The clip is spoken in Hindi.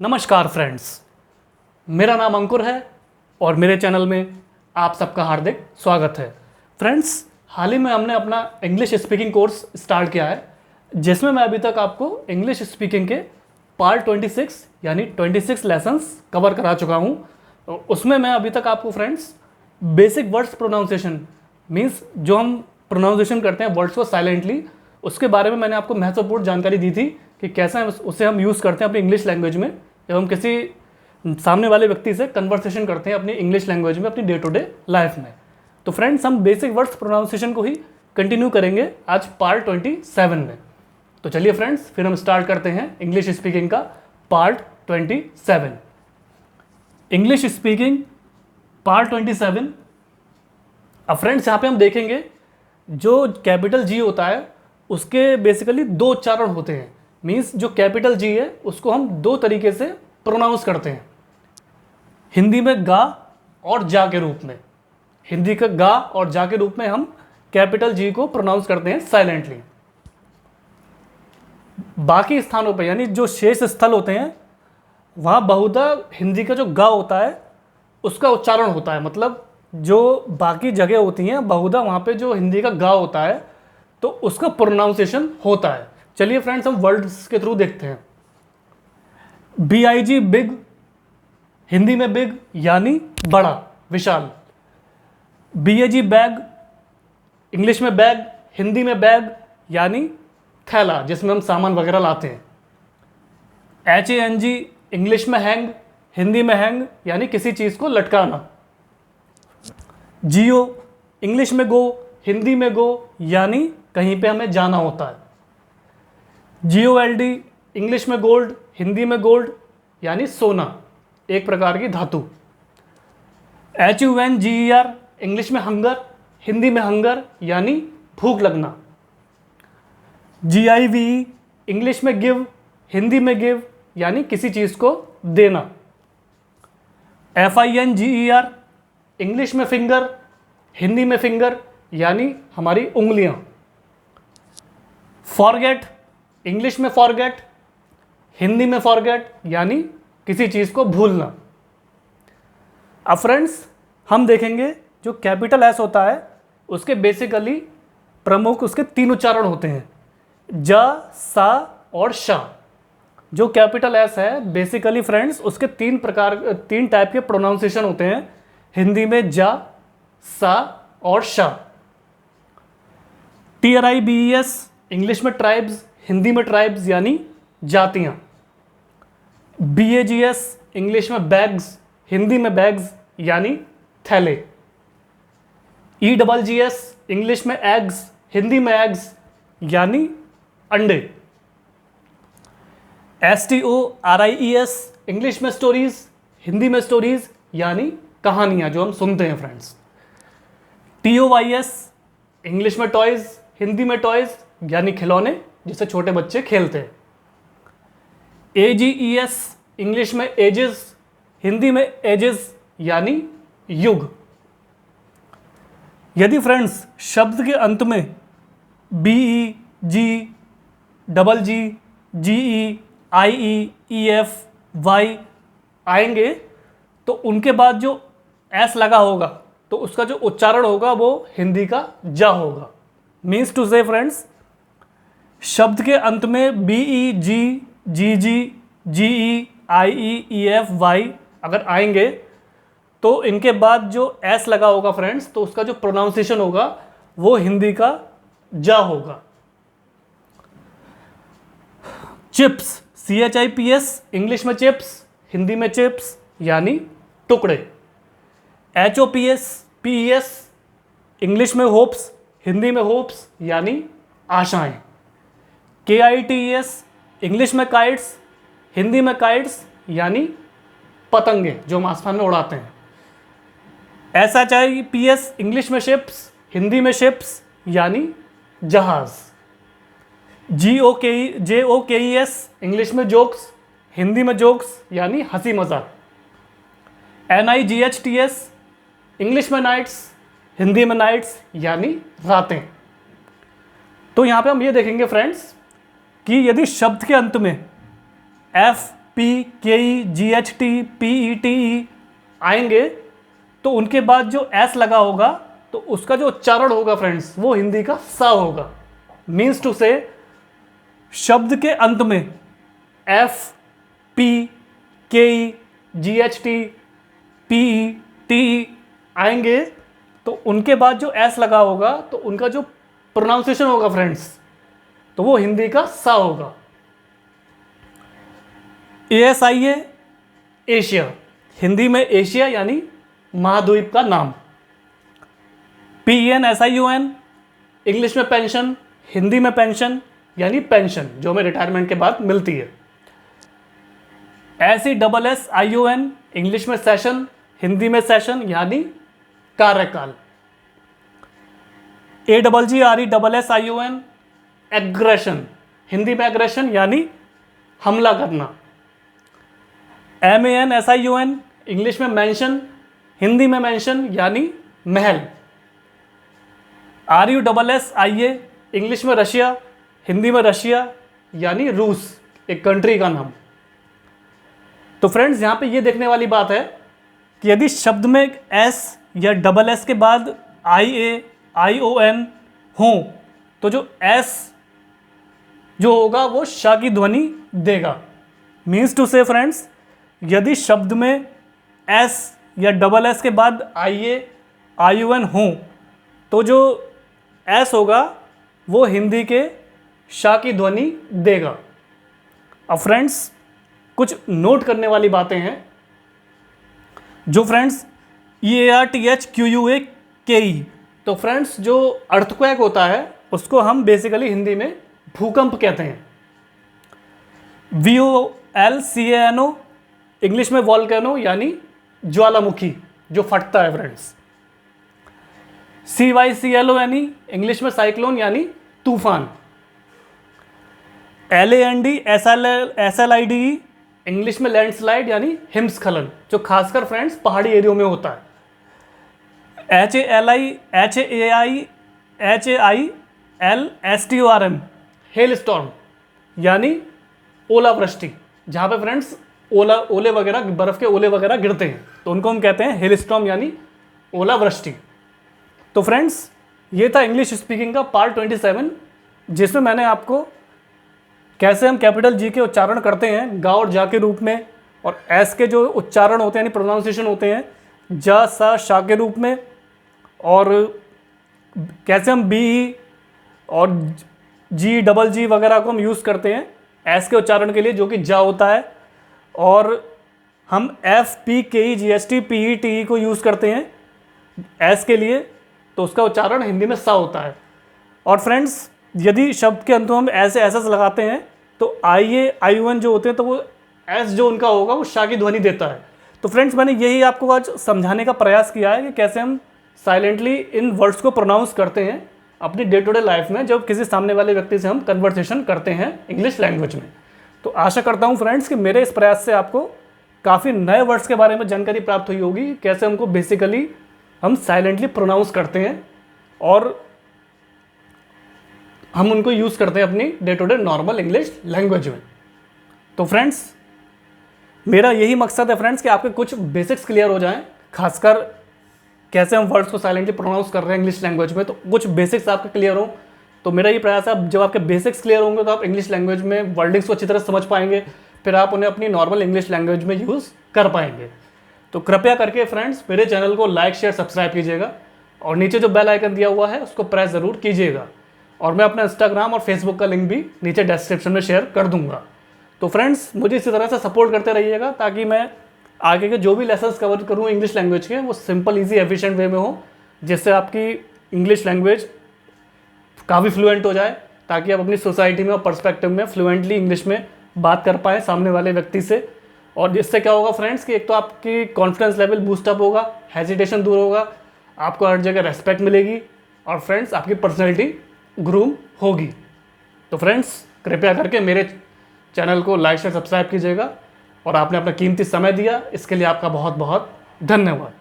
नमस्कार फ्रेंड्स, मेरा नाम अंकुर है और मेरे चैनल में आप सबका हार्दिक स्वागत है। फ्रेंड्स, हाल ही में हमने अपना इंग्लिश स्पीकिंग कोर्स स्टार्ट किया है, जिसमें मैं अभी तक आपको इंग्लिश स्पीकिंग के पार्ट 26 यानी 26 लेसन्स कवर करा चुका हूँ। उसमें मैं अभी तक आपको friends basic words pronunciation means जो हम प्रोनाउंसिएशन करते हैं वर्ड्स को साइलेंटली, उसके बारे में मैंने आपको महत्वपूर्ण जानकारी दी थी कि कैसे उसे हम यूज़ करते हैं अपनी इंग्लिश लैंग्वेज में जब हम किसी सामने वाले व्यक्ति से कन्वर्सेशन करते हैं अपनी इंग्लिश लैंग्वेज में अपनी डे टू डे लाइफ में। तो फ्रेंड्स, हम बेसिक वर्ड्स प्रोनाउंसिएशन को ही कंटिन्यू करेंगे आज पार्ट 27 में। तो चलिए फ्रेंड्स, फिर हम स्टार्ट करते हैं इंग्लिश स्पीकिंग का पार्ट 27। English speaking part 27। अब फ्रेंड्स, यहाँ पे हम देखेंगे जो कैपिटल जी होता है उसके बेसिकली दो उच्चारण होते हैं। मीन्स जो कैपिटल जी है उसको हम दो तरीके से प्रोनाउंस करते हैं, हिंदी में गा और जा के रूप में। हिंदी का गा और जा के रूप में हम कैपिटल जी को प्रोनाउंस करते हैं साइलेंटली। बाकी स्थानों पे यानी जो शेष स्थल होते हैं वहाँ बहुधा हिंदी का जो गा होता है उसका उच्चारण होता है। मतलब जो बाकी जगह होती हैं बहुधा वहाँ पे जो हिंदी का गा होता है तो उसका प्रोनाउंसिएशन होता है। चलिए फ्रेंड्स, हम वर्ड्स के थ्रू देखते हैं। BIG बिग, हिंदी में बिग यानी बड़ा, विशाल। BAG बैग, इंग्लिश में बैग, हिंदी में बैग यानी थैला जिसमें हम सामान वगैरह लाते हैं। HANG, इंग्लिश में हैंग, हिंदी में हैंग यानी किसी चीज़ को लटकाना। GO, इंग्लिश में गो, हिंदी में गो यानी कहीं पे हमें जाना होता है। GOLD, इंग्लिश में गोल्ड, हिंदी में गोल्ड यानी सोना, एक प्रकार की धातु। HUNGER, इंग्लिश में हंगर, हिंदी में हंगर यानी भूख लगना। GIVE, इंग्लिश में गिव, हिंदी में गिव यानी किसी चीज़ को देना। FINGER, इंग्लिश में फिंगर, हिंदी में फिंगर यानी हमारी उंगलियां। फॉरगेट, इंग्लिश में फॉरगेट, हिंदी में फॉरगेट यानी किसी चीज़ को भूलना। अब फ्रेंड्स, हम देखेंगे जो कैपिटल एस होता है उसके बेसिकली प्रमुख उसके तीन उच्चारण होते हैं, जा, सा और शा। जो कैपिटल एस है बेसिकली फ्रेंड्स उसके तीन टाइप के प्रोनाउंसिएशन होते हैं, हिंदी में जा, सा और शा। TRIBES, इंग्लिश में ट्राइब्स, हिंदी में ट्राइब्स यानी जातियाँ। BAGS, इंग्लिश में बैग्स, हिंदी में बैग्स यानी थैले। EGGS, इंग्लिश में एग्स, हिंदी में एग्स यानी अंडे। STORIES, इंग्लिश में स्टोरीज, हिंदी में स्टोरीज यानी कहानियाँ जो हम सुनते हैं फ्रेंड्स। TOYS, इंग्लिश में टॉयज, हिंदी में टॉयज यानी खिलौने जिसे छोटे बच्चे खेलते हैं। AGES, इंग्लिश में एजेस, हिंदी में एजेस यानी युग। यदि फ्रेंड्स शब्द के अंत में BE, G, GG, GE, IE, EF, Y आएंगे तो उनके बाद जो एस लगा होगा तो उसका जो उच्चारण होगा वो हिंदी का जा होगा। मीन्स टू से फ्रेंड्स, शब्द के अंत में BE, G, GG, GE, IE, EF, Y अगर आएंगे तो इनके बाद जो एस लगा होगा फ्रेंड्स तो उसका जो प्रोनाउंसिएशन होगा वो हिंदी का जा होगा। चिप्स, CHIPS, इंग्लिश में चिप्स, हिंदी में चिप्स यानी टुकड़े। HOPS, PES, इंग्लिश में होप्स, हिंदी में होप्स यानी आशाएं। KITES, इंग्लिश में काइट्स, हिंदी में काइट्स यानी पतंगे जो हम आसमान में उड़ाते हैं। SHIPS, इंग्लिश में शिप्स, हिंदी में शिप्स यानी जहाज। JOKES, इंग्लिश में जोक्स, हिंदी में जोक्स यानी हंसी मजाक। NIGHTS, इंग्लिश में नाइट्स, हिंदी में नाइट्स यानी रातें। तो यहाँ पे हम ये देखेंगे फ्रेंड्स कि यदि शब्द के अंत में F, PKEGHT PETE आएंगे तो उनके बाद जो एस लगा होगा तो उसका जो उच्चारण होगा फ्रेंड्स वो हिंदी का सा होगा। मीन्स टू से शब्द के अंत में FPKEGHT PETE आएंगे तो उनके बाद जो एस लगा होगा तो उनका जो प्रोनाउंसिएशन होगा फ्रेंड्स तो वो हिंदी का सा होगा। ASIA एशिया, हिंदी में एशिया यानी महाद्वीप का नाम। PENSION इंग्लिश में पेंशन, हिंदी में पेंशन यानी पेंशन जो हमें रिटायरमेंट के बाद मिलती है। SESSION इंग्लिश में सेशन, हिंदी में सेशन यानी कार्यकाल। AGGRESSION एग्रेशन, हिंदी में एग्रेशन यानी हमला करना। MANSION इंग्लिश में मेंशन, हिंदी में मेंशन यानी महल। RUSSIA इंग्लिश में रशिया, हिंदी में रशिया यानी रूस, एक कंट्री का नाम। तो फ्रेंड्स यहाँ पे ये देखने वाली बात है कि यदि शब्द में एस या डबल एस के बाद IAION हो तो जो एस जो होगा वो श की ध्वनि देगा। मीन्स टू से फ्रेंड्स यदि शब्द में एस या डबल एस के बाद IAION हो तो जो एस होगा वो हिंदी के श की ध्वनि देगा। अब फ्रेंड्स कुछ नोट करने वाली बातें हैं जो फ्रेंड्स EARTHQUAKE, तो फ्रेंड्स जो अर्थक्वेक होता है उसको हम बेसिकली हिंदी में भूकंप कहते हैं। VOLCANO इंग्लिश में वॉल्केनो यानी ज्वालामुखी जो फटता है फ्रेंड्स। CYCLONE इंग्लिश में साइक्लोन यानी तूफान। LANDSLIDE इंग्लिश में लैंडस्लाइड यानी हिमस्खलन जो खासकर फ्रेंड्स पहाड़ी एरियो में होता है। HAILSTORM हेल स्टॉर्म यानी ओलावृष्टि, जहाँ पे फ्रेंड्स ओले वगैरह, बर्फ़ के ओले वगैरह गिरते हैं तो उनको हम कहते हैं हेल स्टॉर्म यानी ओलावृष्टि। तो फ्रेंड्स ये था इंग्लिश स्पीकिंग का पार्ट 27 जिसमें मैंने आपको कैसे हम कैपिटल जी के उच्चारण करते हैं गा और जा के रूप में, और एस के जो उच्चारण होते हैं यानी प्रोनाउंसिएशन होते हैं जा सा शा के रूप में, और कैसे हम बी और जी डबल जी वगैरह को हम यूज़ करते हैं एस के उच्चारण के लिए जो कि जा होता है, और हम FPKEGHT PETE को यूज़ करते हैं एस के लिए तो उसका उच्चारण हिंदी में सा होता है। और फ्रेंड्स यदि शब्द के अंत में हम ऐसे एस लगाते हैं तो IAION जो होते हैं तो वो एस जो उनका होगा वो शा की ध्वनि देता है। तो फ्रेंड्स मैंने यही आपको आज समझाने का प्रयास किया है कि कैसे हम साइलेंटली इन वर्ड्स को प्रोनाउंस करते हैं अपनी डे टू डे लाइफ में जब किसी सामने वाले व्यक्ति से हम कन्वर्सेशन करते हैं इंग्लिश लैंग्वेज में। तो आशा करता हूँ फ्रेंड्स कि मेरे इस प्रयास से आपको काफ़ी नए वर्ड्स के बारे में जानकारी प्राप्त हुई होगी, कैसे हमको बेसिकली हम साइलेंटली प्रोनाउंस करते हैं और हम उनको यूज़ करते हैं अपनी day to day normal English language में। तो फ्रेंड्स मेरा यही मकसद है फ्रेंड्स कि आपके कुछ बेसिक्स क्लियर हो जाएं, खासकर कैसे हम वर्ड्स को साइलेंटली प्रोनाउंस कर रहे हैं इंग्लिश लैंग्वेज में, तो कुछ बेसिक्स आपके क्लियर हो। तो मेरा ये प्रयास है जब आपके बेसिक्स क्लियर होंगे तो आप इंग्लिश लैंग्वेज में वर्डिंग्स को अच्छी तरह समझ पाएंगे, फिर आप उन्हें अपनी नॉर्मल इंग्लिश लैंग्वेज में यूज़ कर पाएंगे। तो कृपया करके फ्रेंड्स मेरे चैनल को लाइक शेयर सब्सक्राइब कीजिएगा और नीचे जो बेल आइकन दिया हुआ है उसको प्रेस ज़रूर कीजिएगा, और मैं अपना इंस्टाग्राम और फेसबुक का लिंक भी नीचे डिस्क्रिप्शन में शेयर कर दूंगा। तो फ्रेंड्स मुझे इसी तरह से सपोर्ट करते रहिएगा ताकि मैं आगे के जो भी लेसन्स कवर करूँ इंग्लिश लैंग्वेज के वो सिंपल ईजी एफिशिएंट वे में हो, जिससे आपकी इंग्लिश लैंग्वेज काफ़ी फ्लुएंट हो जाए, ताकि आप अपनी सोसाइटी में और पर्सपेक्टिव में फ्लुएंटली इंग्लिश में बात कर पाएँ सामने वाले व्यक्ति से। और जिससे क्या होगा फ्रेंड्स कि एक तो आपकी कॉन्फिडेंस लेवल बूस्टअप होगा, हेजिटेशन दूर होगा, आपको हर जगह रेस्पेक्ट मिलेगी और फ्रेंड्स आपकी पर्सनैलिटी ग्रूम होगी। तो फ्रेंड्स कृपया करके मेरे चैनल को लाइक शेयर सब्सक्राइब कीजिएगा, और आपने अपना कीमती समय दिया इसके लिए आपका बहुत बहुत धन्यवाद।